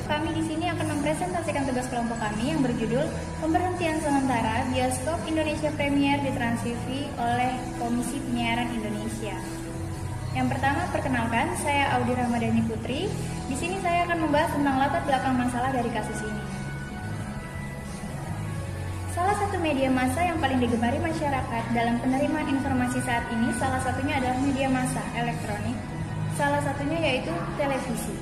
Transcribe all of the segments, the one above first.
kami di sini akan mempresentasikan tugas kelompok kami yang berjudul Pemberhentian Sementara Bioskop Indonesia Premier di Trans TV oleh Komisi Penyiaran Indonesia. Yang pertama, perkenalkan, saya Audi Ramadhani Putri. Di sini saya akan membahas tentang latar belakang masalah dari kasus ini. Salah satu media massa yang paling digemari masyarakat dalam penerimaan informasi saat ini salah satunya adalah media massa elektronik. Salah satunya yaitu televisi.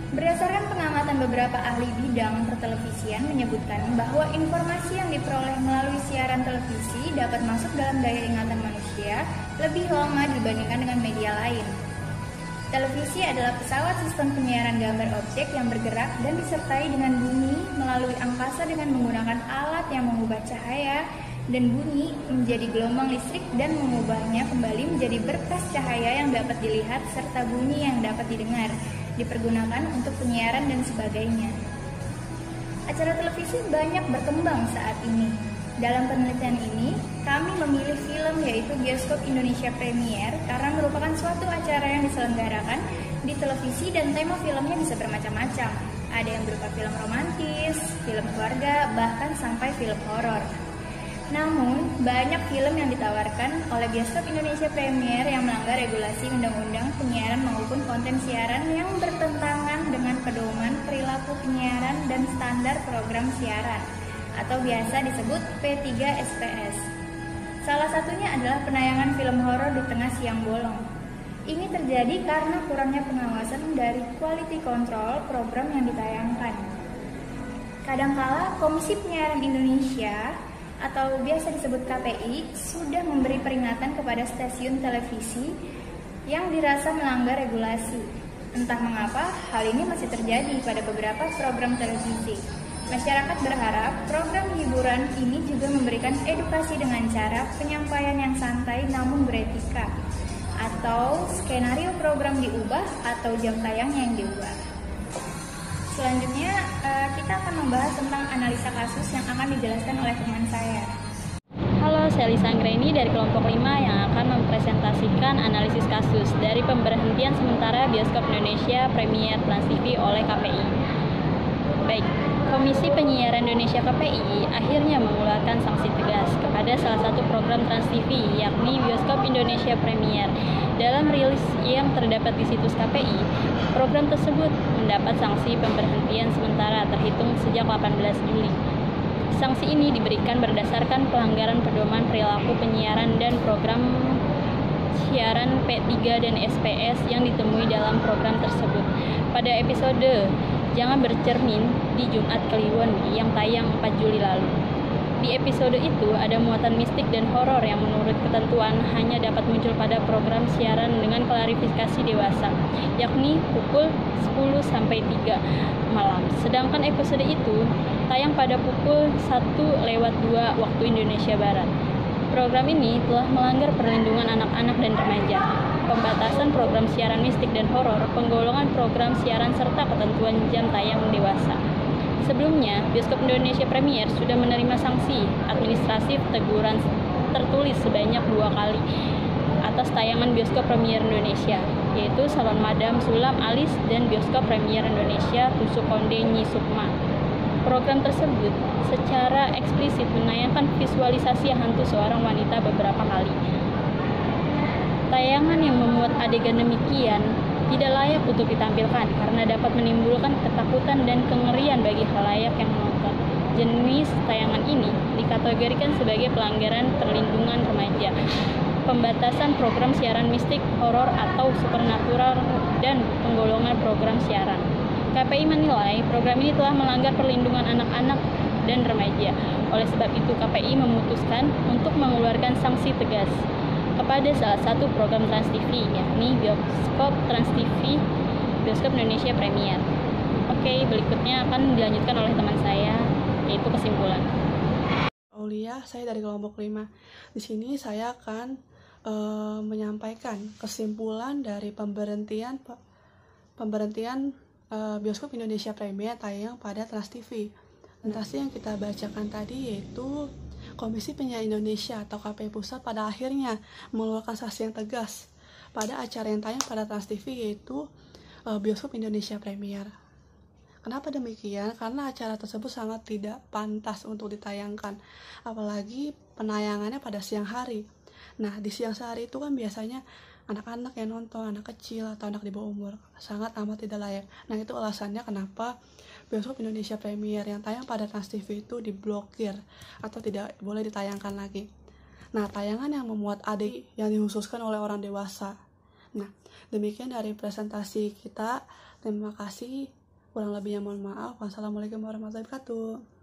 Berdasarkan pengamatan beberapa ahli bidang pertelevisian menyebutkan bahwa informasi yang diperoleh melalui siaran televisi dapat masuk dalam daya ingatan manusia lebih lama dibandingkan dengan media lain. Televisi adalah pesawat sistem penyiaran gambar objek yang bergerak dan disertai dengan bunyi melalui angkasa dengan menggunakan alat yang mengubah cahaya dan bunyi menjadi gelombang listrik dan mengubahnya kembali menjadi berkas cahaya yang dapat dilihat serta bunyi yang dapat didengar, dipergunakan untuk penyiaran dan sebagainya. Acara televisi banyak berkembang saat ini. Dalam penelitian ini, kami memilih film yaitu Bioskop Indonesia Premier karena merupakan suatu acara yang diselenggarakan di televisi dan tema filmnya bisa bermacam-macam. Ada yang berupa film romantis, film keluarga, bahkan sampai film horor. Namun, banyak film yang ditawarkan oleh Bioskop Indonesia Premier yang melanggar regulasi undang-undang penyiaran maupun konten siaran yang bertentangan dengan pedoman perilaku penyiaran dan standar program siaran, atau biasa disebut P3SPS. Salah satunya adalah penayangan film horor di tengah siang bolong. Ini terjadi karena kurangnya pengawasan dari quality control program yang ditayangkan. Kadangkala Komisi Penyiaran Indonesia atau biasa disebut KPI sudah memberi peringatan kepada stasiun televisi yang dirasa melanggar regulasi. Entah mengapa hal ini masih terjadi pada beberapa program televisi. Masyarakat berharap program hiburan ini juga memberikan edukasi dengan cara penyampaian yang santai namun beretika, atau skenario program diubah atau jam tayang yang diubah. Selanjutnya, kita akan membahas tentang analisa kasus yang akan dijelaskan oleh teman saya. Halo, saya Lisa Anggreni dari kelompok 5 yang akan mempresentasikan analisis kasus dari pemberhentian sementara Bioskop Indonesia Premier Trans TV oleh KPI. Baik, Komisi Penyiaran Indonesia KPI akhirnya mengeluarkan sanksi tegas kepada salah satu program Trans TV, yakni Bioskop Indonesia Premier. Dalam rilis yang terdapat di situs KPI, program tersebut mendapat sanksi pemberhentian sementara terhitung sejak 18 Juli. Sanksi ini diberikan berdasarkan pelanggaran pedoman perilaku penyiaran dan program siaran P3 dan SPS yang ditemui dalam program tersebut. Pada episode Jangan Bercermin di Jumat Kliwon yang tayang 4 Juli lalu. Di episode itu ada muatan mistik dan horor yang menurut ketentuan hanya dapat muncul pada program siaran dengan klarifikasi dewasa, yakni pukul 10 sampai 3 malam. Sedangkan episode itu tayang pada pukul 1:02 waktu Indonesia Barat. Program ini telah melanggar perlindungan anak-anak dan remaja, pembatasan program siaran mistik dan horor, penggolongan program siaran serta ketentuan jam tayang dewasa. Sebelumnya, Bioskop Indonesia Premier sudah menerima sanksi administratif teguran tertulis sebanyak 2 kali atas tayangan Bioskop Premier Indonesia, yaitu Salon Madam Sulam Alis dan Bioskop Premier Indonesia Tusuk Konde Nyi Sukma. Program tersebut secara eksplisit menayangkan visualisasi hantu seorang wanita beberapa kali. Tayangan yang memuat adegan demikian tidak layak untuk ditampilkan karena dapat menimbulkan ketakutan dan kengerian bagi khalayak yang menonton. Jenis tayangan ini dikategorikan sebagai pelanggaran perlindungan remaja, pembatasan program siaran mistik, horor atau supernatural, dan penggolongan program siaran. KPI menilai program ini telah melanggar perlindungan anak-anak dan remaja. Oleh sebab itu, KPI memutuskan untuk mengeluarkan sanksi tegas kepada salah satu program Trans TV, yakni Bioskop Trans TV, Bioskop Indonesia Premier. Oke, berikutnya akan dilanjutkan oleh teman saya, yaitu kesimpulan. Aulia, saya dari kelompok 5. Di sini saya akan menyampaikan kesimpulan dari pemberhentian Bioskop Indonesia Premier tayang pada Trans TV. Narasi yang kita bacakan tadi yaitu Komisi Penyiaran Indonesia atau KPI Pusat pada akhirnya mengeluarkan sanksi yang tegas pada acara yang tayang pada Trans TV yaitu Bioskop Indonesia Premier. Kenapa demikian? Karena acara tersebut sangat tidak pantas untuk ditayangkan, apalagi penayangannya pada siang hari. Nah, di siang hari itu kan biasanya anak-anak yang nonton, anak kecil atau anak di bawah umur, sangat amat tidak layak. Nah, itu alasannya kenapa bioskop Indonesia Premier yang tayang pada Trans TV itu diblokir atau tidak boleh ditayangkan lagi. Nah, tayangan yang memuat adik yang dikhususkan oleh orang dewasa. Nah, demikian dari presentasi kita. Terima kasih. Kurang lebihnya mohon maaf. Wassalamualaikum warahmatullahi wabarakatuh.